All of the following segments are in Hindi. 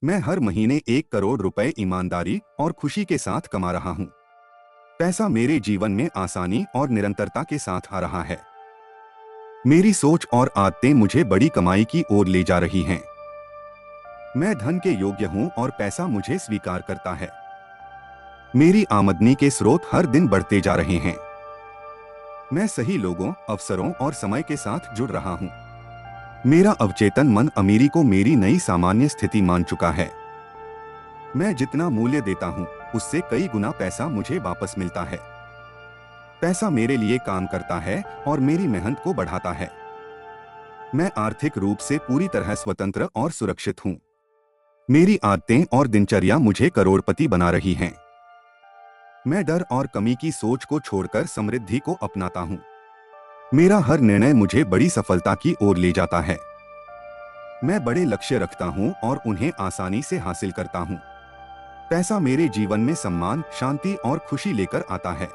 मैं हर महीने 1 करोड़ रुपए ईमानदारी और खुशी के साथ कमा रहा हूँ। पैसा मेरे जीवन में आसानी और निरंतरता के साथ आ रहा है। मेरी सोच और आदतें मुझे बड़ी कमाई की ओर ले जा रही हैं। मैं धन के योग्य हूँ और पैसा मुझे स्वीकार करता है। मेरी आमदनी के स्रोत हर दिन बढ़ते जा रहे हैं। मैं सही लोगों, अवसरों और समय के साथ जुड़ रहा हूँ। मेरा अवचेतन मन अमीरी को मेरी नई सामान्य स्थिति मान चुका है। मैं जितना मूल्य देता हूँ, उससे कई गुना पैसा मुझे वापस मिलता है। पैसा मेरे लिए काम करता है और मेरी मेहनत को बढ़ाता है। मैं आर्थिक रूप से पूरी तरह स्वतंत्र और सुरक्षित हूँ। मेरी आदतें और दिनचर्या मुझे करोड़पति बना रही हैं। मैं डर और कमी की सोच को छोड़कर समृद्धि को अपनाता हूँ। मेरा हर निर्णय मुझे बड़ी सफलता की ओर ले जाता है। मैं बड़े लक्ष्य रखता हूँ और उन्हें आसानी से हासिल करता हूँ। पैसा मेरे जीवन में सम्मान, शांति और खुशी लेकर आता है।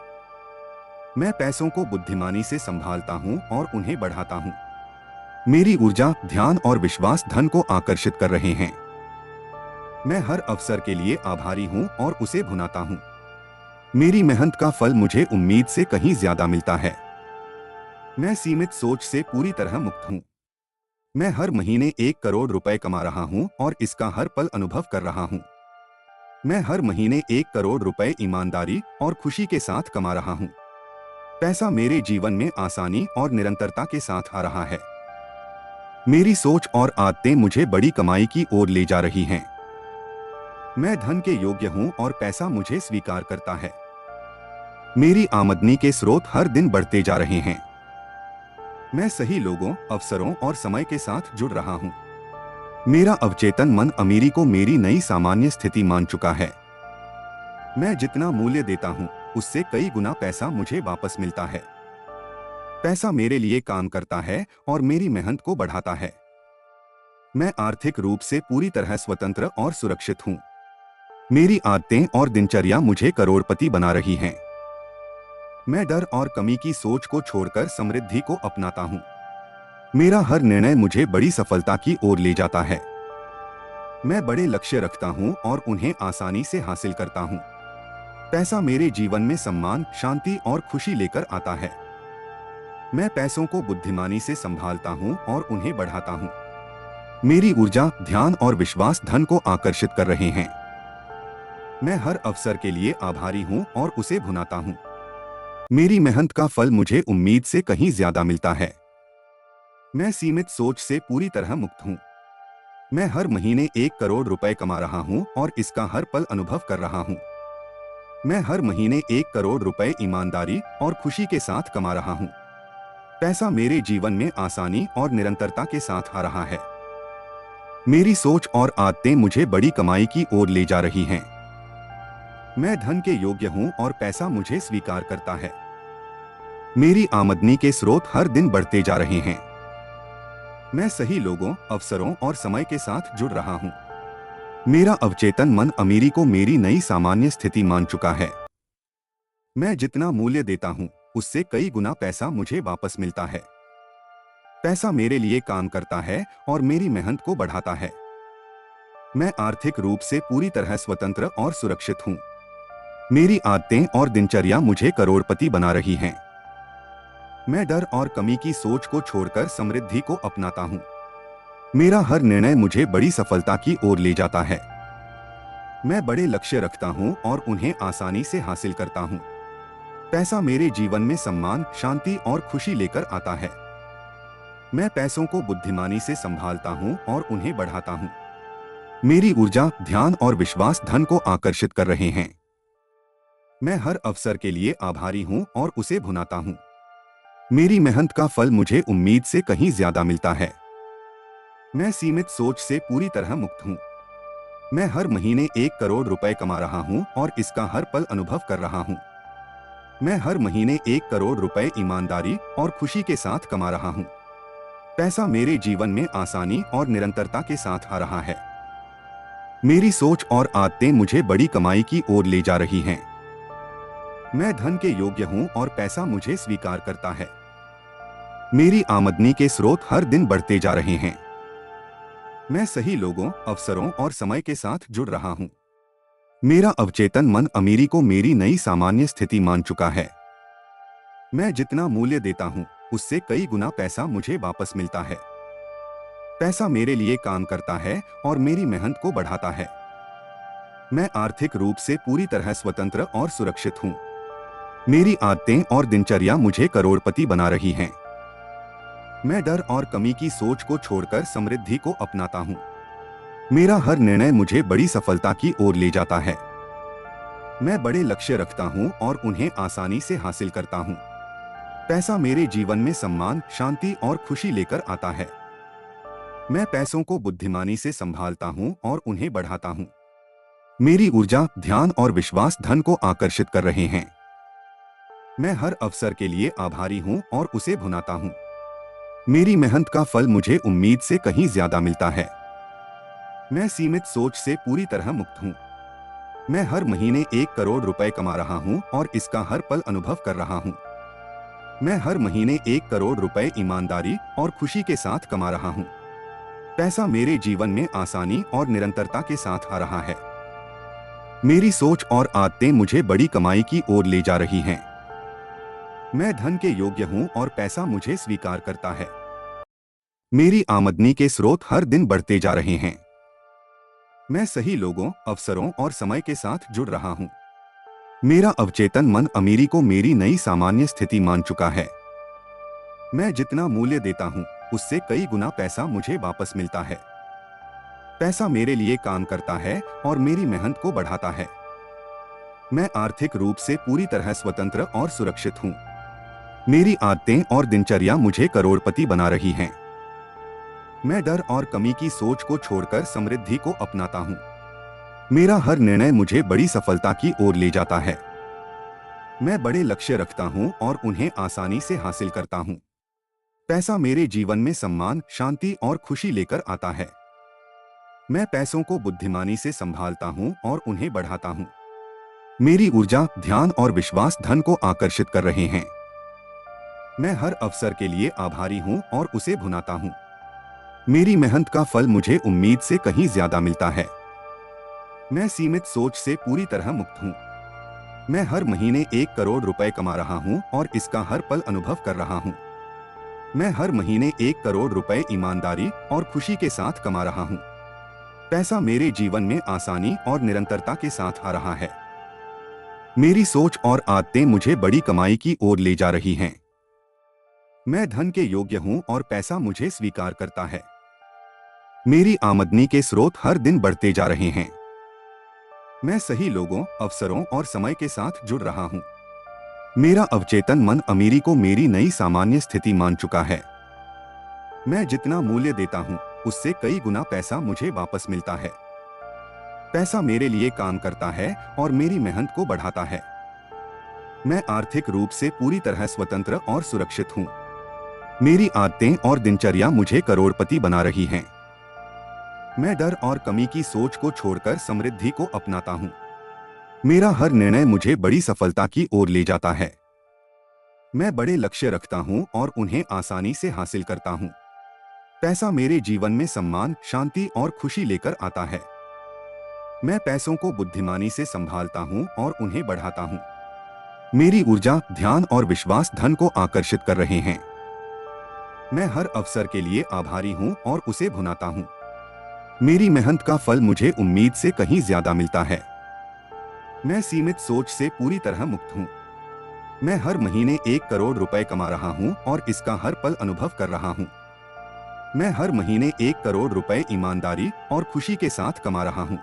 मैं पैसों को बुद्धिमानी से संभालता हूँ और उन्हें बढ़ाता हूँ। मेरी ऊर्जा, ध्यान और विश्वास धन को आकर्षित कर रहे हैं। मैं हर अवसर के लिए आभारी हूँ और उसे भुनाता हूँ। मेरी मेहनत का फल मुझे उम्मीद से कहीं ज्यादा मिलता है। मैं सीमित सोच से पूरी तरह मुक्त हूँ। मैं हर महीने 1 करोड़ रुपए कमा रहा हूँ और इसका हर पल अनुभव कर रहा हूँ। मैं हर महीने 1 करोड़ रुपए ईमानदारी और खुशी के साथ कमा रहा हूँ। पैसा मेरे जीवन में आसानी और निरंतरता के साथ आ रहा है। मेरी सोच और आदतें मुझे बड़ी कमाई की ओर ले जा रही हैं। मैं धन के योग्य हूँ और पैसा मुझे स्वीकार करता है। मेरी आमदनी के स्रोत हर दिन बढ़ते जा रहे हैं। मैं सही लोगों, अवसरों और समय के साथ जुड़ रहा हूँ। मेरा अवचेतन मन अमीरी को मेरी नई सामान्य स्थिति मान चुका है। मैं जितना मूल्य देता हूँ, उससे कई गुना पैसा मुझे वापस मिलता है। पैसा मेरे लिए काम करता है और मेरी मेहनत को बढ़ाता है। मैं आर्थिक रूप से पूरी तरह स्वतंत्र और सुरक्षित हूँ। मेरी आदतें और दिनचर्या मुझे करोड़पति बना रही हैं। मैं डर और कमी की सोच को छोड़कर समृद्धि को अपनाता हूँ। मेरा हर निर्णय मुझे बड़ी सफलता की ओर ले जाता है। मैं बड़े लक्ष्य रखता हूँ और उन्हें आसानी से हासिल करता हूँ। पैसा मेरे जीवन में सम्मान, शांति और खुशी लेकर आता है। मैं पैसों को बुद्धिमानी से संभालता हूँ और उन्हें बढ़ाता हूँ। मेरी ऊर्जा, ध्यान और विश्वास धन को आकर्षित कर रहे हैं। मैं हर अवसर के लिए आभारी हूँ और उसे भुनाता हूँ। मेरी मेहनत का फल मुझे उम्मीद से कहीं ज्यादा मिलता है। मैं सीमित सोच से पूरी तरह मुक्त हूँ। मैं हर महीने 1 करोड़ रुपए कमा रहा हूँ और इसका हर पल अनुभव कर रहा हूँ। मैं हर महीने 1 करोड़ रुपए ईमानदारी और खुशी के साथ कमा रहा हूँ। पैसा मेरे जीवन में आसानी और निरंतरता के साथ आ रहा है। मेरी सोच और आदतें मुझे बड़ी कमाई की ओर ले जा रही हैं। मैं धन के योग्य हूँ और पैसा मुझे स्वीकार करता है। मेरी आमदनी के स्रोत हर दिन बढ़ते जा रहे हैं। मैं सही लोगों, अवसरों और समय के साथ जुड़ रहा हूँ। मेरा अवचेतन मन अमीरी को मेरी नई सामान्य स्थिति मान चुका है। मैं जितना मूल्य देता हूँ, उससे कई गुना पैसा मुझे वापस मिलता है। पैसा मेरे लिए काम करता है और मेरी मेहनत को बढ़ाता है। मैं आर्थिक रूप से पूरी तरह स्वतंत्र और सुरक्षित हूँ। मेरी आदतें और दिनचर्या मुझे करोड़पति बना रही हैं। मैं डर और कमी की सोच को छोड़कर समृद्धि को अपनाता हूँ। मेरा हर निर्णय मुझे बड़ी सफलता की ओर ले जाता है। मैं बड़े लक्ष्य रखता हूँ और उन्हें आसानी से हासिल करता हूँ। पैसा मेरे जीवन में सम्मान, शांति और खुशी लेकर आता है। मैं पैसों को बुद्धिमानी से संभालता हूँ और उन्हें बढ़ाता हूँ। मेरी ऊर्जा, ध्यान और विश्वास धन को आकर्षित कर रहे हैं। मैं हर अवसर के लिए आभारी हूँ और उसे भुनाता हूँ। मेरी मेहनत का फल मुझे उम्मीद से कहीं ज्यादा मिलता है। मैं सीमित सोच से पूरी तरह मुक्त हूँ। मैं हर महीने 1 करोड़ रुपए कमा रहा हूँ और इसका हर पल अनुभव कर रहा हूँ। मैं हर महीने 1 करोड़ रुपए ईमानदारी और खुशी के साथ कमा रहा हूँ। पैसा मेरे जीवन में आसानी और निरंतरता के साथ आ रहा है। मेरी सोच और आदतें मुझे बड़ी कमाई की ओर ले जा रही हैं। मैं धन के योग्य हूँ और पैसा मुझे स्वीकार करता है। मेरी आमदनी के स्रोत हर दिन बढ़ते जा रहे हैं। मैं सही लोगों, अवसरों और समय के साथ जुड़ रहा हूँ। मेरा अवचेतन मन अमीरी को मेरी नई सामान्य स्थिति मान चुका है। मैं जितना मूल्य देता हूँ, उससे कई गुना पैसा मुझे वापस मिलता है। पैसा मेरे लिए काम करता है और मेरी मेहनत को बढ़ाता है। मैं आर्थिक रूप से पूरी तरह स्वतंत्र और सुरक्षित हूँ। मेरी आदतें और दिनचर्या मुझे करोड़पति बना रही हैं। मैं डर और कमी की सोच को छोड़कर समृद्धि को अपनाता हूँ। मेरा हर निर्णय मुझे बड़ी सफलता की ओर ले जाता है। मैं बड़े लक्ष्य रखता हूँ और उन्हें आसानी से हासिल करता हूँ। पैसा मेरे जीवन में सम्मान, शांति और खुशी लेकर आता है। मैं पैसों को बुद्धिमानी से संभालता हूँ और उन्हें बढ़ाता हूँ। मेरी ऊर्जा, ध्यान और विश्वास धन को आकर्षित कर रहे हैं। मैं हर अवसर के लिए आभारी हूँ और उसे भुनाता हूँ। मेरी मेहनत का फल मुझे उम्मीद से कहीं ज्यादा मिलता है। मैं सीमित सोच से पूरी तरह मुक्त हूँ। मैं हर महीने 1 करोड़ रुपए कमा रहा हूँ और इसका हर पल अनुभव कर रहा हूँ। मैं हर महीने 1 करोड़ रुपए ईमानदारी और खुशी के साथ कमा रहा हूँ। पैसा मेरे जीवन में आसानी और निरंतरता के साथ आ रहा है। मेरी सोच और आदतें मुझे बड़ी कमाई की ओर ले जा रही हैं। मैं धन के योग्य हूँ और पैसा मुझे स्वीकार करता है। मेरी आमदनी के स्रोत हर दिन बढ़ते जा रहे हैं। मैं सही लोगों, अवसरों और समय के साथ जुड़ रहा हूँ। मेरा अवचेतन मन अमीरी को मेरी नई सामान्य स्थिति मान चुका है। मैं जितना मूल्य देता हूँ, उससे कई गुना पैसा मुझे वापस मिलता है। पैसा मेरे लिए काम करता है और मेरी मेहनत को बढ़ाता है। मैं आर्थिक रूप से पूरी तरह स्वतंत्र और सुरक्षित हूँ। मेरी आदतें और दिनचर्या मुझे करोड़पति बना रही हैं। मैं डर और कमी की सोच को छोड़कर समृद्धि को अपनाता हूँ। मेरा हर निर्णय मुझे बड़ी सफलता की ओर ले जाता है। मैं बड़े लक्ष्य रखता हूँ और उन्हें आसानी से हासिल करता हूँ। पैसा मेरे जीवन में सम्मान, शांति और खुशी लेकर आता है। मैं पैसों को बुद्धिमानी से संभालता हूँ और उन्हें बढ़ाता हूँ। मेरी ऊर्जा, ध्यान और विश्वास धन को आकर्षित कर रहे हैं। मैं हर अवसर के लिए आभारी हूँ और उसे भुनाता हूँ। मेरी मेहनत का फल मुझे उम्मीद से कहीं ज्यादा मिलता है। मैं सीमित सोच से पूरी तरह मुक्त हूँ। मैं हर महीने 1 करोड़ रुपए कमा रहा हूँ और इसका हर पल अनुभव कर रहा हूँ। मैं हर महीने 1 करोड़ रुपए ईमानदारी और खुशी के साथ कमा रहा हूँ। पैसा मेरे जीवन में आसानी और निरंतरता के साथ आ रहा है। मेरी सोच और आदतें मुझे बड़ी कमाई की ओर ले जा रही हैं। मैं धन के योग्य हूँ और पैसा मुझे स्वीकार करता है। मेरी आमदनी के स्रोत हर दिन बढ़ते जा रहे हैं। मैं सही लोगों, अवसरों और समय के साथ जुड़ रहा हूँ। मेरा अवचेतन मन अमीरी को मेरी नई सामान्य स्थिति मान चुका है। मैं जितना मूल्य देता हूँ, उससे कई गुना पैसा मुझे वापस मिलता है। पैसा मेरे लिए काम करता है और मेरी मेहनत को बढ़ाता है। मैं आर्थिक रूप से पूरी तरह स्वतंत्र और सुरक्षित हूँ। मेरी आदतें और दिनचर्या मुझे करोड़पति बना रही हैं। मैं डर और कमी की सोच को छोड़कर समृद्धि को अपनाता हूँ। मेरा हर निर्णय मुझे बड़ी सफलता की ओर ले जाता है। मैं बड़े लक्ष्य रखता हूँ और उन्हें आसानी से हासिल करता हूँ। पैसा मेरे जीवन में सम्मान, शांति और खुशी लेकर आता है। मैं पैसों को बुद्धिमानी से संभालता हूँ और उन्हें बढ़ाता हूँ। मेरी ऊर्जा, ध्यान और विश्वास धन को आकर्षित कर रहे हैं। मैं हर अवसर के लिए आभारी हूँ और उसे भुनाता हूँ। मेरी मेहनत का फल मुझे उम्मीद से कहीं ज्यादा मिलता है। मैं सीमित सोच से पूरी तरह मुक्त हूँ। मैं हर महीने 1 करोड़ रुपए कमा रहा हूँ और इसका हर पल अनुभव कर रहा हूँ। मैं हर महीने 1 करोड़ रुपए ईमानदारी और खुशी के साथ कमा रहा हूँ।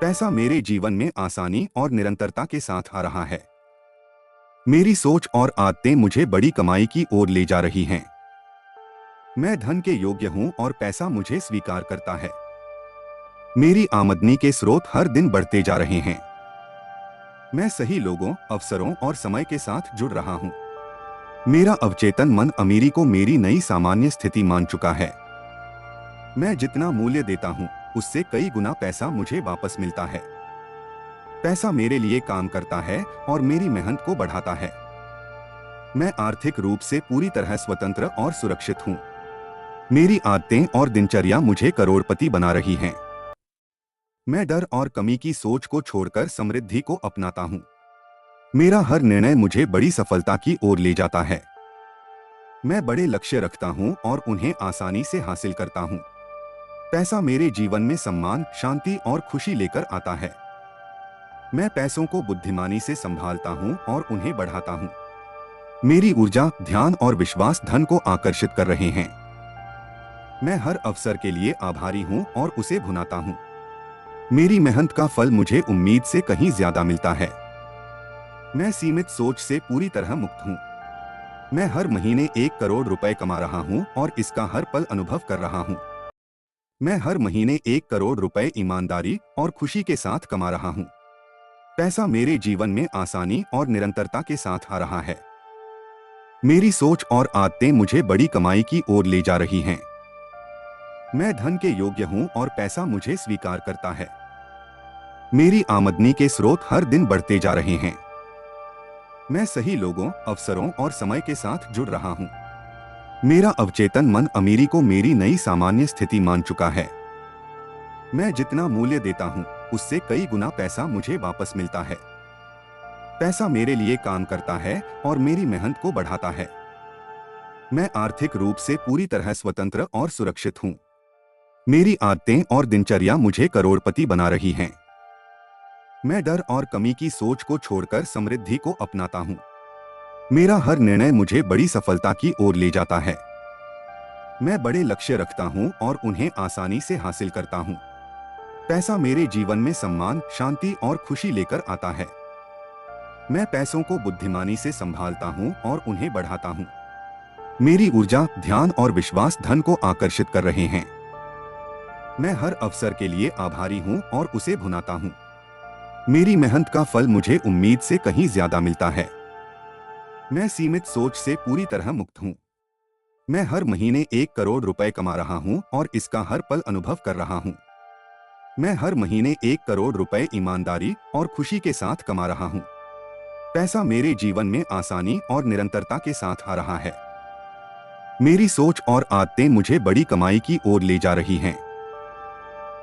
पैसा मेरे जीवन में आसानी और निरंतरता के साथ आ रहा है। मेरी सोच और आदतें मुझे बड़ी कमाई की ओर ले जा रही हैं। मैं धन के योग्य हूँ और पैसा मुझे स्वीकार करता है। मेरी आमदनी के स्रोत हर दिन बढ़ते जा रहे हैं। मैं सही लोगों, अवसरों और समय के साथ जुड़ रहा हूँ। मेरा अवचेतन मन अमीरी को मेरी नई सामान्य स्थिति मान चुका है। मैं जितना मूल्य देता हूँ, उससे कई गुना पैसा मुझे वापस मिलता है। पैसा मेरे लिए काम करता है और मेरी मेहनत को बढ़ाता है। मैं आर्थिक रूप से पूरी तरह स्वतंत्र और सुरक्षित हूँ। मेरी आदतें और दिनचर्या मुझे करोड़पति बना रही हैं। मैं डर और कमी की सोच को छोड़कर समृद्धि को अपनाता हूँ। मेरा हर निर्णय मुझे बड़ी सफलता की ओर ले जाता है। मैं बड़े लक्ष्य रखता हूँ और उन्हें आसानी से हासिल करता हूँ। पैसा मेरे जीवन में सम्मान, शांति और खुशी लेकर आता है। मैं पैसों को बुद्धिमानी से संभालता हूँ और उन्हें बढ़ाता हूँ। मेरी ऊर्जा, ध्यान और विश्वास धन को आकर्षित कर रहे हैं। मैं हर अवसर के लिए आभारी हूँ और उसे भुनाता हूँ। मेरी मेहनत का फल मुझे उम्मीद से कहीं ज्यादा मिलता है। मैं सीमित सोच से पूरी तरह मुक्त हूँ। मैं हर महीने 1 करोड़ रुपए कमा रहा हूँ और इसका हर पल अनुभव कर रहा हूँ। मैं हर महीने 1 करोड़ रुपए ईमानदारी और खुशी के साथ कमा रहा हूँ। पैसा मेरे जीवन में आसानी और निरंतरता के साथ आ रहा है। मेरी सोच और आदतें मुझे बड़ी कमाई की ओर ले जा रही हैं। मैं धन के योग्य हूँ और पैसा मुझे स्वीकार करता है। मेरी आमदनी के स्रोत हर दिन बढ़ते जा रहे हैं। मैं सही लोगों, अवसरों और समय के साथ जुड़ रहा हूँ। मेरा अवचेतन मन अमीरी को मेरी नई सामान्य स्थिति मान चुका है। मैं जितना मूल्य देता हूँ, उससे कई गुना पैसा मुझे वापस मिलता है। पैसा मेरे लिए काम करता है और मेरी मेहनत को बढ़ाता है। मैं आर्थिक रूप से पूरी तरह स्वतंत्र और सुरक्षित हूँ। मेरी आदतें और दिनचर्या मुझे करोड़पति बना रही हैं। मैं डर और कमी की सोच को छोड़कर समृद्धि को अपनाता हूँ। मेरा हर निर्णय मुझे बड़ी सफलता की ओर ले जाता है। मैं बड़े लक्ष्य रखता हूँ और उन्हें आसानी से हासिल करता हूँ। पैसा मेरे जीवन में सम्मान, शांति और खुशी लेकर आता है। मैं पैसों को बुद्धिमानी से संभालता हूँ और उन्हें बढ़ाता हूँ। मेरी ऊर्जा, ध्यान और विश्वास धन को आकर्षित कर रहे हैं। मैं हर अवसर के लिए आभारी हूँ और उसे भुनाता हूँ। मेरी मेहनत का फल मुझे उम्मीद से कहीं ज्यादा मिलता है। मैं सीमित सोच से पूरी तरह मुक्त हूँ। मैं हर महीने 1 करोड़ रुपए कमा रहा हूँ और इसका हर पल अनुभव कर रहा हूँ। मैं हर महीने 1 करोड़ रुपए ईमानदारी और खुशी के साथ कमा रहा हूँ। पैसा मेरे जीवन में आसानी और निरंतरता के साथ आ रहा है। मेरी सोच और आदतें मुझे बड़ी कमाई की ओर ले जा रही हैं।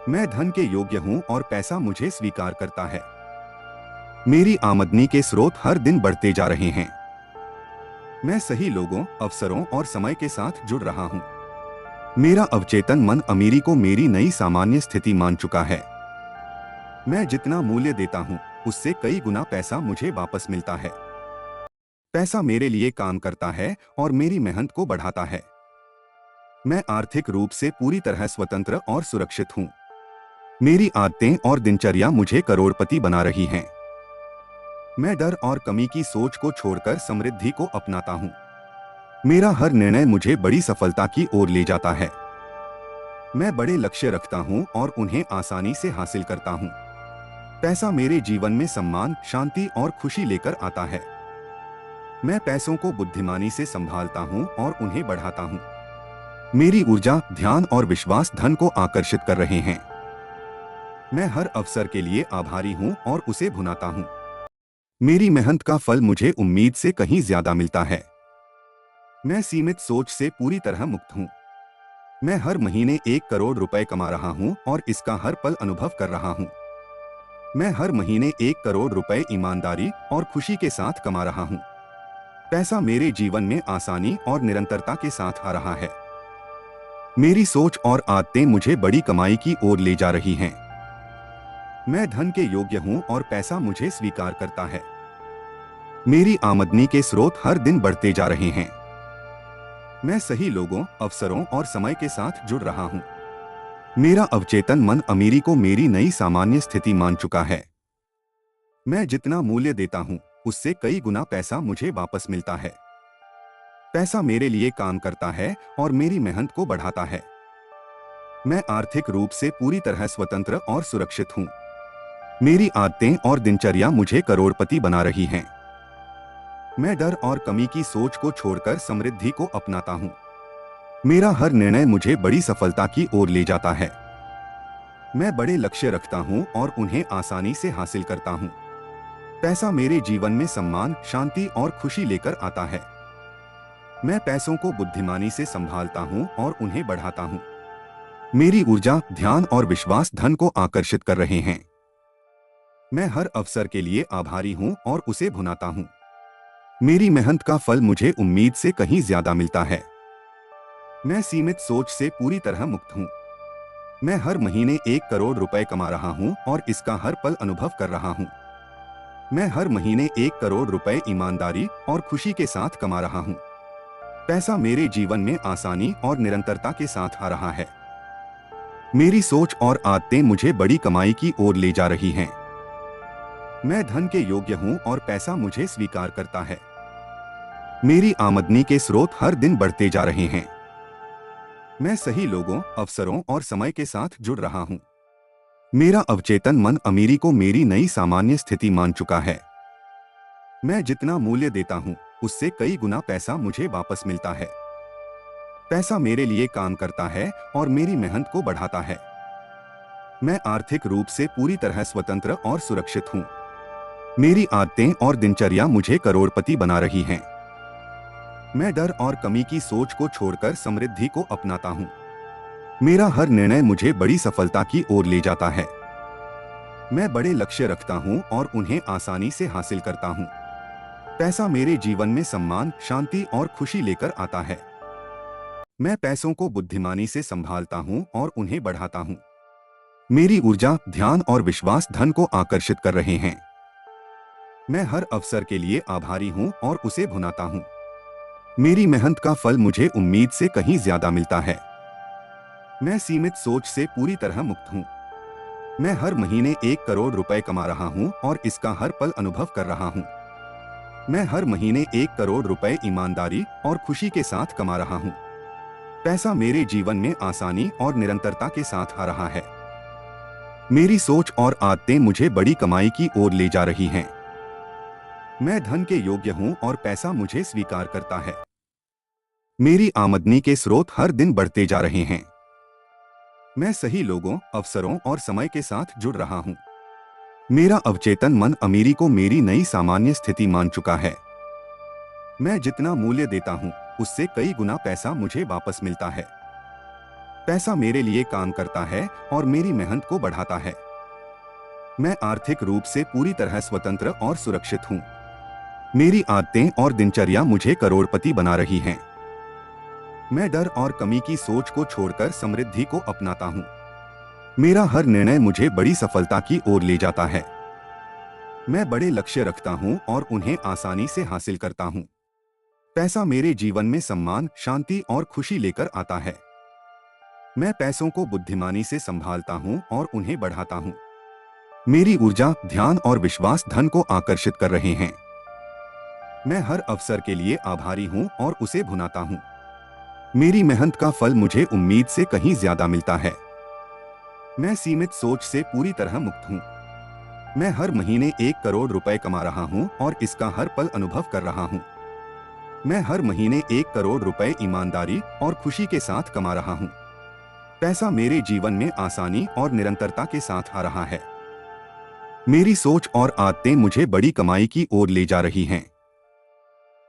मैं धन के योग्य हूँ और पैसा मुझे स्वीकार करता है। मेरी आमदनी के स्रोत हर दिन बढ़ते जा रहे हैं। मैं सही लोगों, अवसरों और समय के साथ जुड़ रहा हूँ। मेरा अवचेतन मन अमीरी को मेरी नई सामान्य स्थिति मान चुका है। मैं जितना मूल्य देता हूँ, उससे कई गुना पैसा मुझे वापस मिलता है। पैसा मेरे लिए काम करता है और मेरी मेहनत को बढ़ाता है। मैं आर्थिक रूप से पूरी तरह स्वतंत्र और सुरक्षित हूँ। मेरी आदतें और दिनचर्या मुझे करोड़पति बना रही हैं। मैं डर और कमी की सोच को छोड़कर समृद्धि को अपनाता हूँ। मेरा हर निर्णय मुझे बड़ी सफलता की ओर ले जाता है। मैं बड़े लक्ष्य रखता हूँ और उन्हें आसानी से हासिल करता हूँ। पैसा मेरे जीवन में सम्मान, शांति और खुशी लेकर आता है। मैं पैसों को बुद्धिमानी से संभालता हूँ और उन्हें बढ़ाता हूँ। मेरी ऊर्जा, ध्यान और विश्वास धन को आकर्षित कर रहे हैं। मैं हर अवसर के लिए आभारी हूँ और उसे भुनाता हूँ। मेरी मेहनत का फल मुझे उम्मीद से कहीं ज्यादा मिलता है। मैं सीमित सोच से पूरी तरह मुक्त हूँ। मैं हर महीने 1 करोड़ रुपए कमा रहा हूँ और इसका हर पल अनुभव कर रहा हूँ। मैं हर महीने 1 करोड़ रुपए ईमानदारी और खुशी के साथ कमा रहा हूँ। पैसा मेरे जीवन में आसानी और निरंतरता के साथ आ रहा है। मेरी सोच और आदतें मुझे बड़ी कमाई की ओर ले जा रही हैं। मैं धन के योग्य हूँ और पैसा मुझे स्वीकार करता है। मेरी आमदनी के स्रोत हर दिन बढ़ते जा रहे हैं। मैं सही लोगों, अवसरों और समय के साथ जुड़ रहा हूँ। मेरा अवचेतन मन अमीरी को मेरी नई सामान्य स्थिति मान चुका है। मैं जितना मूल्य देता हूँ, उससे कई गुना पैसा मुझे वापस मिलता है। पैसा मेरे लिए काम करता है और मेरी मेहनत को बढ़ाता है। मैं आर्थिक रूप से पूरी तरह स्वतंत्र और सुरक्षित हूँ। मेरी आदतें और दिनचर्या मुझे करोड़पति बना रही हैं। मैं डर और कमी की सोच को छोड़कर समृद्धि को अपनाता हूँ। मेरा हर निर्णय मुझे बड़ी सफलता की ओर ले जाता है। मैं बड़े लक्ष्य रखता हूँ और उन्हें आसानी से हासिल करता हूँ। पैसा मेरे जीवन में सम्मान, शांति और खुशी लेकर आता है। मैं पैसों को बुद्धिमानी से संभालता हूँ और उन्हें बढ़ाता हूँ। मेरी ऊर्जा, ध्यान और विश्वास धन को आकर्षित कर रहे हैं। मैं हर अवसर के लिए आभारी हूँ और उसे भुनाता हूँ। मेरी मेहनत का फल मुझे उम्मीद से कहीं ज्यादा मिलता है। मैं सीमित सोच से पूरी तरह मुक्त हूँ। मैं हर महीने 1 करोड़ रुपए कमा रहा हूँ और इसका हर पल अनुभव कर रहा हूँ। मैं हर महीने 1 करोड़ रुपए ईमानदारी और खुशी के साथ कमा रहा हूँ। पैसा मेरे जीवन में आसानी और निरंतरता के साथ आ रहा है। मेरी सोच और आदतें मुझे बड़ी कमाई की ओर ले जा रही हैं। मैं धन के योग्य हूँ और पैसा मुझे स्वीकार करता है। मेरी आमदनी के स्रोत हर दिन बढ़ते जा रहे हैं। मैं सही लोगों, अवसरों और समय के साथ जुड़ रहा हूँ। मेरा अवचेतन मन अमीरी को मेरी नई सामान्य स्थिति मान चुका है। मैं जितना मूल्य देता हूँ, उससे कई गुना पैसा मुझे वापस मिलता है। पैसा मेरे लिए काम करता है और मेरी मेहनत को बढ़ाता है। मैं आर्थिक रूप से पूरी तरह स्वतंत्र और सुरक्षित हूँ। मेरी आदतें और दिनचर्या मुझे करोड़पति बना रही हैं। मैं डर और कमी की सोच को छोड़कर समृद्धि को अपनाता हूँ। मेरा हर निर्णय मुझे बड़ी सफलता की ओर ले जाता है। मैं बड़े लक्ष्य रखता हूँ और उन्हें आसानी से हासिल करता हूँ। पैसा मेरे जीवन में सम्मान, शांति और खुशी लेकर आता है। मैं पैसों को बुद्धिमानी से संभालता हूँ और उन्हें बढ़ाता हूँ। मेरी ऊर्जा, ध्यान और विश्वास धन को आकर्षित कर रहे हैं। मैं हर अवसर के लिए आभारी हूँ और उसे भुनाता हूँ। मेरी मेहनत का फल मुझे उम्मीद से कहीं ज्यादा मिलता है। मैं सीमित सोच से पूरी तरह मुक्त हूँ। मैं हर महीने 1 करोड़ रुपए कमा रहा हूँ और इसका हर पल अनुभव कर रहा हूँ। मैं हर महीने 1 करोड़ रुपए ईमानदारी और खुशी के साथ कमा रहा हूँ। पैसा मेरे जीवन में आसानी और निरंतरता के साथ आ रहा है। मेरी सोच और आदतें मुझे बड़ी कमाई की ओर ले जा रही हैं। मैं धन के योग्य हूँ और पैसा मुझे स्वीकार करता है। मेरी आमदनी के स्रोत हर दिन बढ़ते जा रहे हैं। मैं सही लोगों, अवसरों और समय के साथ जुड़ रहा हूँ। मेरा अवचेतन मन अमीरी को मेरी नई सामान्य स्थिति मान चुका है। मैं जितना मूल्य देता हूँ, उससे कई गुना पैसा मुझे वापस मिलता है। पैसा मेरे लिए काम करता है और मेरी मेहनत को बढ़ाता है। मैं आर्थिक रूप से पूरी तरह स्वतंत्र और सुरक्षित हूँ। मेरी आदतें और दिनचर्या मुझे करोड़पति बना रही हैं। मैं डर और कमी की सोच को छोड़कर समृद्धि को अपनाता हूँ। मेरा हर निर्णय मुझे बड़ी सफलता की ओर ले जाता है। मैं बड़े लक्ष्य रखता हूँ और उन्हें आसानी से हासिल करता हूँ। पैसा मेरे जीवन में सम्मान, शांति और खुशी लेकर आता है। मैं पैसों को बुद्धिमानी से संभालता हूँ और उन्हें बढ़ाता हूँ। मेरी ऊर्जा, ध्यान और विश्वास धन को आकर्षित कर रहे हैं। मैं हर अवसर के लिए आभारी हूँ और उसे भुनाता हूँ। मेरी मेहनत का फल मुझे उम्मीद से कहीं ज्यादा मिलता है। मैं सीमित सोच से पूरी तरह मुक्त हूँ। मैं हर महीने 1 करोड़ रुपए कमा रहा हूँ और इसका हर पल अनुभव कर रहा हूँ। मैं हर महीने 1 करोड़ रुपए ईमानदारी और खुशी के साथ कमा रहा हूँ। पैसा मेरे जीवन में आसानी और निरंतरता के साथ आ रहा है। मेरी सोच और आदतें मुझे बड़ी कमाई की ओर ले जा रही हैं।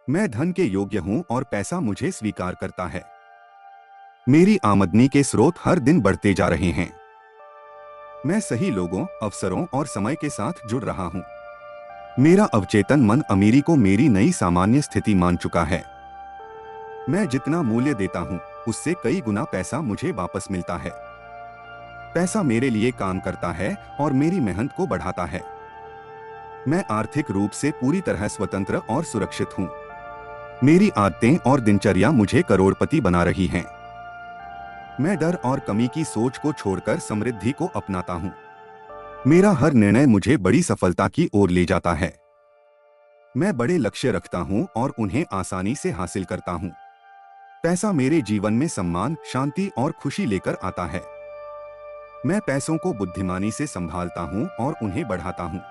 मैं धन के योग्य हूँ और पैसा मुझे स्वीकार करता है। मेरी आमदनी के स्रोत हर दिन बढ़ते जा रहे हैं। मैं सही लोगों, अवसरों और समय के साथ जुड़ रहा हूँ। मेरा अवचेतन मन अमीरी को मेरी नई सामान्य स्थिति मान चुका है। मैं जितना मूल्य देता हूँ, उससे कई गुना पैसा मुझे वापस मिलता है। पैसा मेरे लिए काम करता है और मेरी मेहनत को बढ़ाता है। मैं आर्थिक रूप से पूरी तरह स्वतंत्र और सुरक्षित हूँ। मेरी आदतें और दिनचर्या मुझे करोड़पति बना रही हैं। मैं डर और कमी की सोच को छोड़कर समृद्धि को अपनाता हूँ। मेरा हर निर्णय मुझे बड़ी सफलता की ओर ले जाता है। मैं बड़े लक्ष्य रखता हूँ और उन्हें आसानी से हासिल करता हूँ। पैसा मेरे जीवन में सम्मान, शांति और खुशी लेकर आता है। मैं पैसों को बुद्धिमानी से संभालता हूँ और उन्हें बढ़ाता हूँ।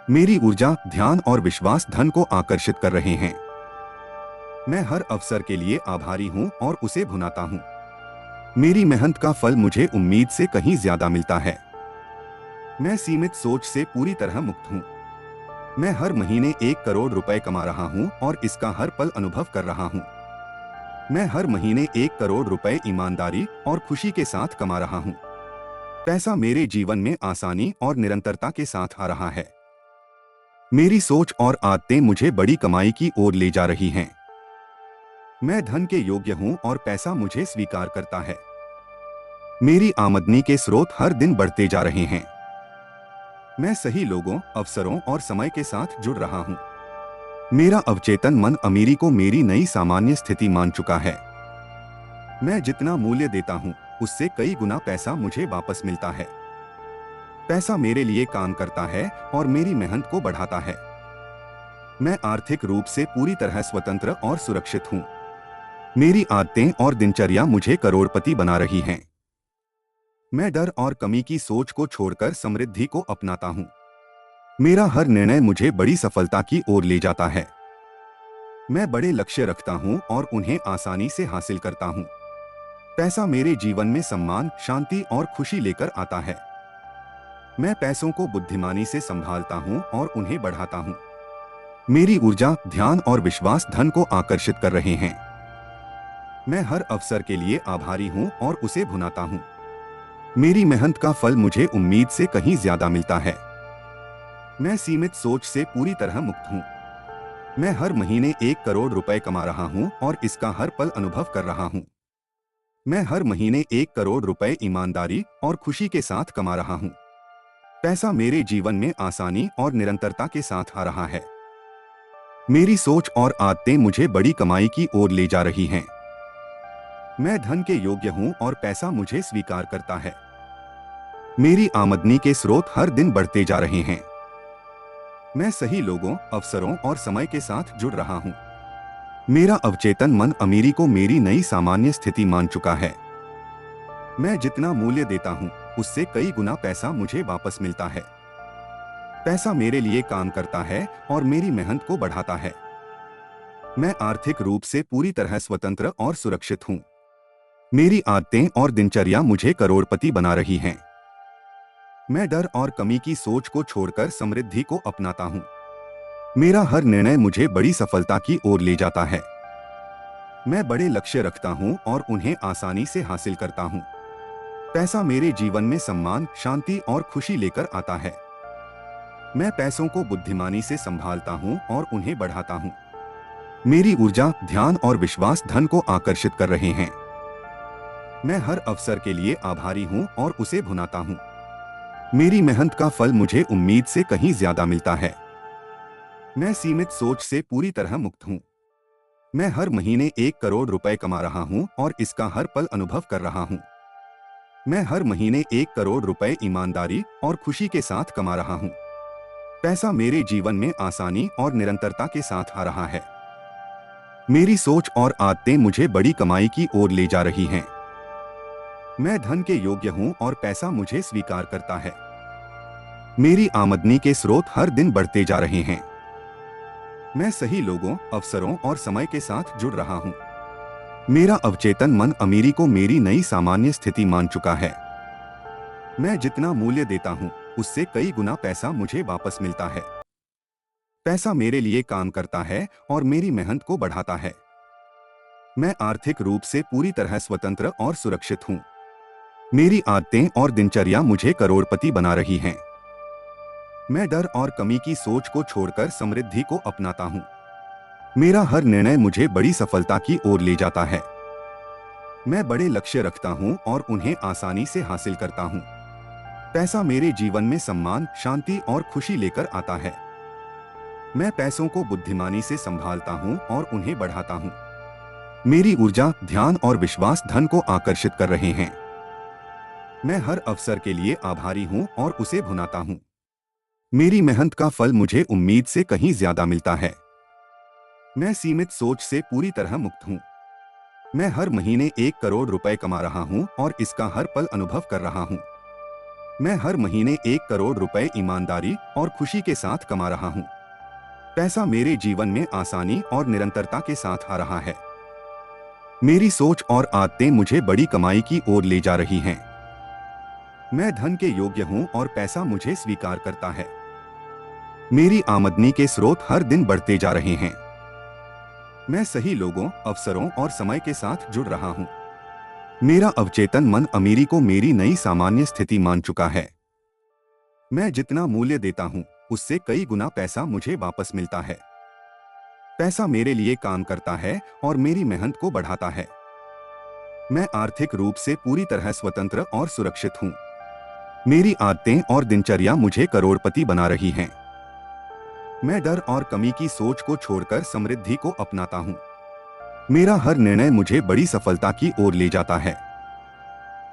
मेरी ऊर्जा, ध्यान और विश्वास धन को आकर्षित कर रहे हैं। मैं हर अवसर के लिए आभारी हूँ और उसे भुनाता हूँ। मेरी मेहनत का फल मुझे उम्मीद से कहीं ज्यादा मिलता है। मैं सीमित सोच से पूरी तरह मुक्त हूँ। मैं हर महीने 1 करोड़ रुपए कमा रहा हूँ और इसका हर पल अनुभव कर रहा हूँ। मैं हर महीने 1 करोड़ रुपए ईमानदारी और खुशी के साथ कमा रहा हूँ। पैसा मेरे जीवन में आसानी और निरंतरता के साथ आ रहा है। मेरी सोच और आदतें मुझे बड़ी कमाई की ओर ले जा रही हैं। मैं धन के योग्य हूँ और पैसा मुझे स्वीकार करता है। मेरी आमदनी के स्रोत हर दिन बढ़ते जा रहे हैं। मैं सही लोगों, अवसरों और समय के साथ जुड़ रहा हूँ। मेरा अवचेतन मन अमीरी को मेरी नई सामान्य स्थिति मान चुका है। मैं जितना मूल्य देता हूँ उससे कई गुना पैसा मुझे वापस मिलता है। पैसा मेरे लिए काम करता है और मेरी मेहनत को बढ़ाता है। मैं आर्थिक रूप से पूरी तरह स्वतंत्र और सुरक्षित हूँ। मेरी आदतें और दिनचर्या मुझे करोड़पति बना रही हैं। मैं डर और कमी की सोच को छोड़कर समृद्धि को अपनाता हूँ। मेरा हर निर्णय मुझे बड़ी सफलता की ओर ले जाता है। मैं बड़े लक्ष्य रखता हूँ और उन्हें आसानी से हासिल करता हूँ। पैसा मेरे जीवन में सम्मान, शांति और खुशी लेकर आता है। मैं पैसों को बुद्धिमानी से संभालता हूँ और उन्हें बढ़ाता हूँ। मेरी ऊर्जा, ध्यान और विश्वास धन को आकर्षित कर रहे हैं। मैं हर अवसर के लिए आभारी हूँ और उसे भुनाता हूँ। मेरी मेहनत का फल मुझे उम्मीद से कहीं ज्यादा मिलता है। मैं सीमित सोच से पूरी तरह मुक्त हूँ। मैं हर महीने 1 करोड़ रुपए कमा रहा हूँ और इसका हर पल अनुभव कर रहा हूँ। मैं हर महीने 1 करोड़ रुपए ईमानदारी और खुशी के साथ कमा रहा हूँ। पैसा मेरे जीवन में आसानी और निरंतरता के साथ आ रहा है। मेरी सोच और आदतें मुझे बड़ी कमाई की ओर ले जा रही हैं। मैं धन के योग्य हूँ और पैसा मुझे स्वीकार करता है। मेरी आमदनी के स्रोत हर दिन बढ़ते जा रहे हैं। मैं सही लोगों, अवसरों और समय के साथ जुड़ रहा हूँ। मेरा अवचेतन मन अमीरी को मेरी नई सामान्य स्थिति मान चुका है। मैं जितना मूल्य देता हूँ उससे कई गुना पैसा मुझे वापस मिलता है। पैसा मेरे लिए काम करता है और मेरी मेहनत को बढ़ाता है। मैं आर्थिक रूप से पूरी तरह स्वतंत्र और सुरक्षित हूँ। मेरी आदतें और दिनचर्या मुझे करोड़पति बना रही हैं। मैं डर और कमी की सोच को छोड़कर समृद्धि को अपनाता हूँ। मेरा हर निर्णय मुझे बड़ी सफलता की ओर ले जाता है। मैं बड़े लक्ष्य रखता हूँ और उन्हें आसानी से हासिल करता हूँ। पैसा मेरे जीवन में सम्मान, शांति और खुशी लेकर आता है। मैं पैसों को बुद्धिमानी से संभालता हूँ और उन्हें बढ़ाता हूँ। मेरी ऊर्जा, ध्यान और विश्वास धन को आकर्षित कर रहे हैं। मैं हर अवसर के लिए आभारी हूँ और उसे भुनाता हूँ। मेरी मेहनत का फल मुझे उम्मीद से कहीं ज्यादा मिलता है। मैं सीमित सोच से पूरी तरह मुक्त हूँ। मैं हर महीने 1 करोड़ रुपए कमा रहा हूँ और इसका हर पल अनुभव कर रहा हूँ। मैं हर महीने 1 करोड़ रुपए ईमानदारी और खुशी के साथ कमा रहा हूँ। पैसा मेरे जीवन में आसानी और निरंतरता के साथ आ रहा है। मेरी सोच और आदतें मुझे बड़ी कमाई की ओर ले जा रही हैं। मैं धन के योग्य हूँ और पैसा मुझे स्वीकार करता है। मेरी आमदनी के स्रोत हर दिन बढ़ते जा रहे हैं। मैं सही लोगों, अवसरों और समय के साथ जुड़ रहा हूँ। मेरा अवचेतन मन अमीरी को मेरी नई सामान्य स्थिति मान चुका है। मैं जितना मूल्य देता हूँ उससे कई गुना पैसा मुझे वापस मिलता है। पैसा मेरे लिए काम करता है और मेरी मेहनत को बढ़ाता है। मैं आर्थिक रूप से पूरी तरह स्वतंत्र और सुरक्षित हूँ। मेरी आदतें और दिनचर्या मुझे करोड़पति बना रही हैं। मैं डर और कमी की सोच को छोड़कर समृद्धि को अपनाता हूँ। मेरा हर निर्णय मुझे बड़ी सफलता की ओर ले जाता है। मैं बड़े लक्ष्य रखता हूँ और उन्हें आसानी से हासिल करता हूँ। पैसा मेरे जीवन में सम्मान, शांति और खुशी लेकर आता है। मैं पैसों को बुद्धिमानी से संभालता हूँ और उन्हें बढ़ाता हूँ। मेरी ऊर्जा, ध्यान और विश्वास धन को आकर्षित कर रहे हैं। मैं हर अवसर के लिए आभारी हूँ और उसे भुनाता हूँ। मेरी मेहनत का फल मुझे उम्मीद से कहीं ज्यादा मिलता है। मैं सीमित सोच से पूरी तरह मुक्त हूँ। मैं हर महीने 1 करोड़ रुपए कमा रहा हूँ और इसका हर पल अनुभव कर रहा हूँ। मैं हर महीने 1 करोड़ रुपए ईमानदारी और खुशी के साथ कमा रहा हूँ। पैसा मेरे जीवन में आसानी और निरंतरता के साथ आ रहा है। मेरी सोच और आदतें मुझे बड़ी कमाई की ओर ले जा रही हैं। मैं धन के योग्य हूँ और पैसा मुझे स्वीकार करता है। मेरी आमदनी के स्रोत हर दिन बढ़ते जा रहे हैं। मैं सही लोगों, अवसरों और समय के साथ जुड़ रहा हूँ। मेरा अवचेतन मन अमीरी को मेरी नई सामान्य स्थिति मान चुका है। मैं जितना मूल्य देता हूँ, उससे कई गुना पैसा मुझे वापस मिलता है। पैसा मेरे लिए काम करता है और मेरी मेहनत को बढ़ाता है। मैं आर्थिक रूप से पूरी तरह स्वतंत्र और सुरक्षित हूँ। मेरी आदतें और दिनचर्या मुझे करोड़पति बना रही हैं। मैं डर और कमी की सोच को छोड़कर समृद्धि को अपनाता हूँ। मेरा हर निर्णय मुझे बड़ी सफलता की ओर ले जाता है।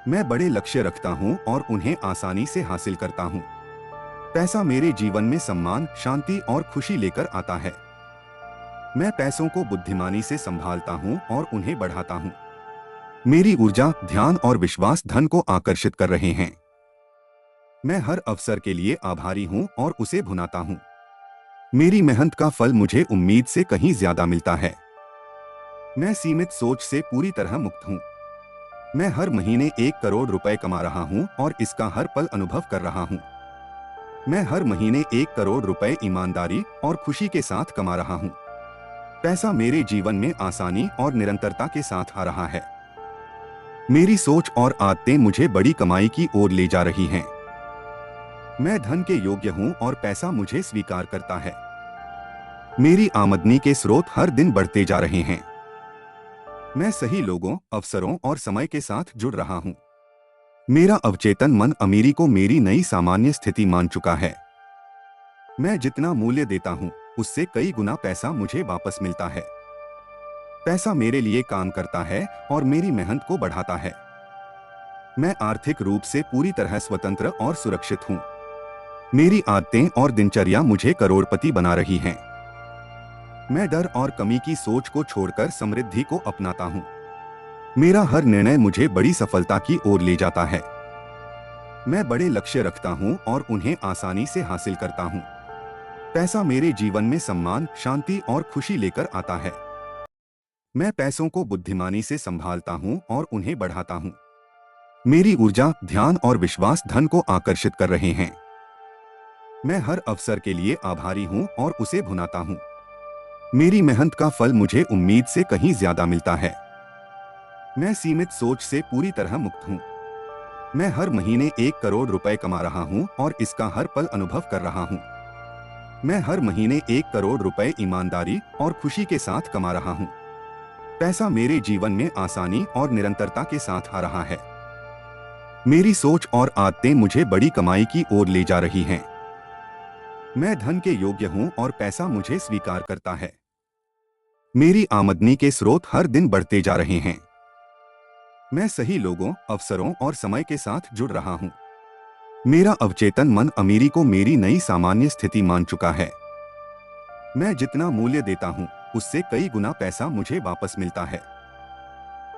मैं बड़े लक्ष्य रखता हूँ और उन्हें आसानी से हासिल करता हूँ। पैसा मेरे जीवन में सम्मान, शांति और खुशी लेकर आता है। मैं पैसों को बुद्धिमानी से संभालता हूँ और उन्हें बढ़ाता हूँ। मेरी ऊर्जा, ध्यान और विश्वास धन को आकर्षित कर रहे हैं। मैं हर अवसर के लिए आभारी हूँ और उसे भुनाता हूँ। मेरी मेहनत का फल मुझे उम्मीद से कहीं ज्यादा मिलता है। मैं सीमित सोच से पूरी तरह मुक्त हूँ। मैं हर महीने 1 करोड़ रुपए कमा रहा हूँ और इसका हर पल अनुभव कर रहा हूँ। मैं हर महीने 1 करोड़ रुपए ईमानदारी और खुशी के साथ कमा रहा हूँ। पैसा मेरे जीवन में आसानी और निरंतरता के साथ आ रहा है। मेरी सोच और आदतें मुझे बड़ी कमाई की ओर ले जा रही हैं। मैं धन के योग्य हूँ और पैसा मुझे स्वीकार करता है। मेरी आमदनी के स्रोत हर दिन बढ़ते जा रहे हैं। मैं सही लोगों, अवसरों और समय के साथ जुड़ रहा हूँ। मेरा अवचेतन मन अमीरी को मेरी नई सामान्य स्थिति मान चुका है। मैं जितना मूल्य देता हूँ, उससे कई गुना पैसा मुझे वापस मिलता है। पैसा मेरे लिए काम करता है और मेरी मेहनत को बढ़ाता है। मैं आर्थिक रूप से पूरी तरह स्वतंत्र और सुरक्षित हूँ। मेरी आदतें और दिनचर्या मुझे करोड़पति बना रही हैं। मैं डर और कमी की सोच को छोड़कर समृद्धि को अपनाता हूँ। मेरा हर निर्णय मुझे बड़ी सफलता की ओर ले जाता है। मैं बड़े लक्ष्य रखता हूँ और उन्हें आसानी से हासिल करता हूँ। पैसा मेरे जीवन में सम्मान, शांति और खुशी लेकर आता है। मैं पैसों को बुद्धिमानी से संभालता हूँ और उन्हें बढ़ाता हूँ। मेरी ऊर्जा, ध्यान और विश्वास धन को आकर्षित कर रहे हैं। मैं हर अवसर के लिए आभारी हूँ और उसे भुनाता हूँ। मेरी मेहनत का फल मुझे उम्मीद से कहीं ज्यादा मिलता है। मैं सीमित सोच से पूरी तरह मुक्त हूँ। मैं हर महीने 1 करोड़ रुपए कमा रहा हूँ और इसका हर पल अनुभव कर रहा हूँ। मैं हर महीने 1 करोड़ रुपए ईमानदारी और खुशी के साथ कमा रहा हूँ। पैसा मेरे जीवन में आसानी और निरंतरता के साथ आ रहा है। मेरी सोच और आदतें मुझे बड़ी कमाई की ओर ले जा रही हैं। मैं धन के योग्य हूँ और पैसा मुझे स्वीकार करता है। मेरी आमदनी के स्रोत हर दिन बढ़ते जा रहे हैं। मैं सही लोगों, अवसरों और समय के साथ जुड़ रहा हूँ। मेरा अवचेतन मन अमीरी को मेरी नई सामान्य स्थिति मान चुका है। मैं जितना मूल्य देता हूँ, उससे कई गुना पैसा मुझे वापस मिलता है।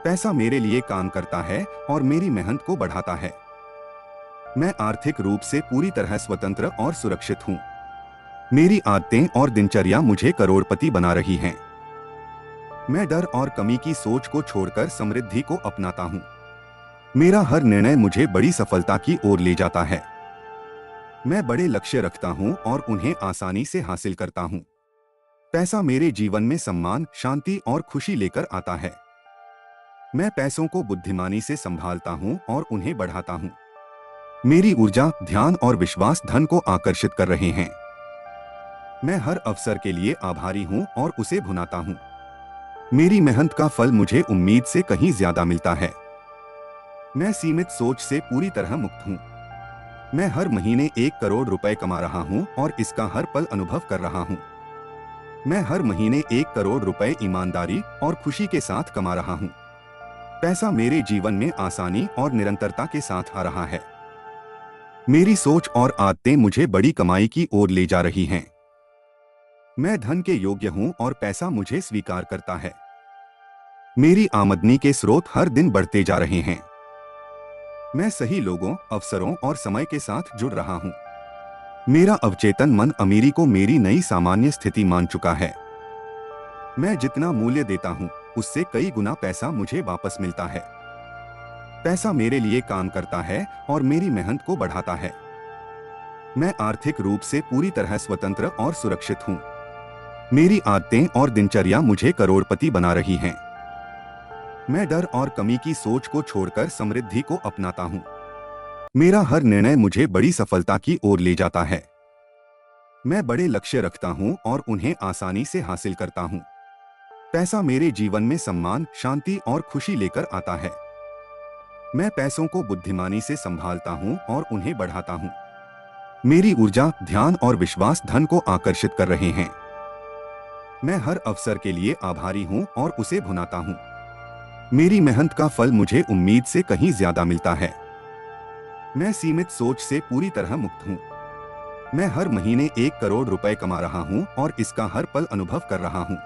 पैसा मेरे लिए काम करता है और मेरी मेहनत को बढ़ाता है। मैं आर्थिक रूप से पूरी तरह स्वतंत्र और सुरक्षित हूँ। मेरी आदतें और दिनचर्या मुझे करोड़पति बना रही हैं। मैं डर और कमी की सोच को छोड़कर समृद्धि को अपनाता हूँ। मेरा हर निर्णय मुझे बड़ी सफलता की ओर ले जाता है। मैं बड़े लक्ष्य रखता हूँ और उन्हें आसानी से हासिल करता हूँ। पैसा मेरे जीवन में सम्मान, शांति और खुशी लेकर आता है। मैं पैसों को बुद्धिमानी से संभालता हूँ और उन्हें बढ़ाता हूँ। मेरी ऊर्जा, ध्यान और विश्वास धन को आकर्षित कर रहे हैं। मैं हर अवसर के लिए आभारी हूँ और उसे भुनाता हूँ। मेरी मेहनत का फल मुझे उम्मीद से कहीं ज्यादा मिलता है। मैं सीमित सोच से पूरी तरह मुक्त हूँ। मैं हर महीने 1 करोड़ रुपए कमा रहा हूँ और इसका हर पल अनुभव कर रहा हूँ। मैं हर महीने 1 करोड़ रुपए ईमानदारी और खुशी के साथ कमा रहा हूँ। पैसा मेरे जीवन में आसानी और निरंतरता के साथ आ रहा है। मेरी सोच और आदतें मुझे बड़ी कमाई की ओर ले जा रही हैं। मैं धन के योग्य हूँ और पैसा मुझे स्वीकार करता है। मेरी आमदनी के स्रोत हर दिन बढ़ते जा रहे हैं। मैं सही लोगों, अवसरों और समय के साथ जुड़ रहा हूँ। मेरा अवचेतन मन अमीरी को मेरी नई सामान्य स्थिति मान चुका है। मैं जितना मूल्य देता हूँ, उससे कई गुना पैसा मुझे वापस मिलता है। पैसा मेरे लिए काम करता है और मेरी मेहनत को बढ़ाता है। मैं आर्थिक रूप से पूरी तरह स्वतंत्र और सुरक्षित हूँ। मेरी आदतें और दिनचर्या मुझे करोड़पति बना रही हैं। मैं डर और कमी की सोच को छोड़कर समृद्धि को अपनाता हूँ। मेरा हर निर्णय मुझे बड़ी सफलता की ओर ले जाता है। मैं बड़े लक्ष्य रखता हूँ और उन्हें आसानी से हासिल करता हूँ। पैसा मेरे जीवन में सम्मान, शांति और खुशी लेकर आता है। मैं पैसों को बुद्धिमानी से संभालता हूँ और उन्हें बढ़ाता हूँ। मेरी ऊर्जा, ध्यान और विश्वास धन को आकर्षित कर रहे हैं। मैं हर अवसर के लिए आभारी हूँ और उसे भुनाता हूँ। मेरी मेहनत का फल मुझे उम्मीद से कहीं ज्यादा मिलता है। मैं सीमित सोच से पूरी तरह मुक्त हूँ। मैं हर महीने 1 करोड़ रुपए कमा रहा हूँ और इसका हर पल अनुभव कर रहा हूँ।